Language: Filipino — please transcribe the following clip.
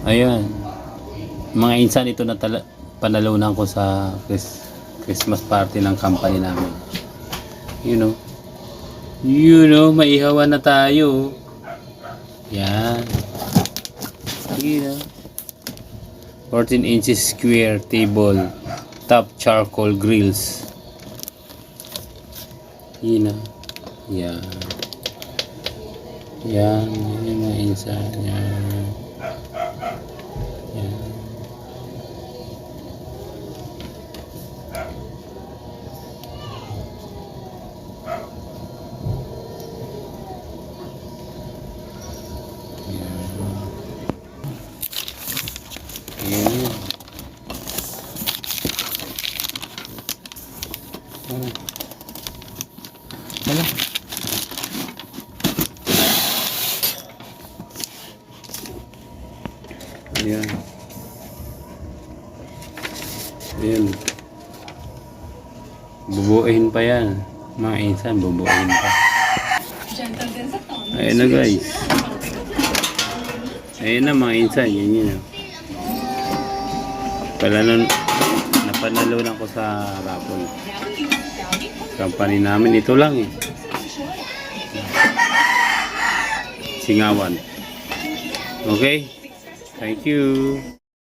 Ayan. Mga insan, ito na panalunan ko sa Christmas party ng company namin. Maihawan na tayo. Yan. 14 inches square table, top charcoal grills. Yan. Yan mga insan. Yan. Hala. Ayan. Ayan. Bubuuin pa yan. Mga insan, bubuuin pa. Ayan na guys. Ayan na mga insan. Yan. Napanalunan ko sa raffle. Company namin. Ito lang eh. Singawan. Okay? Thank you.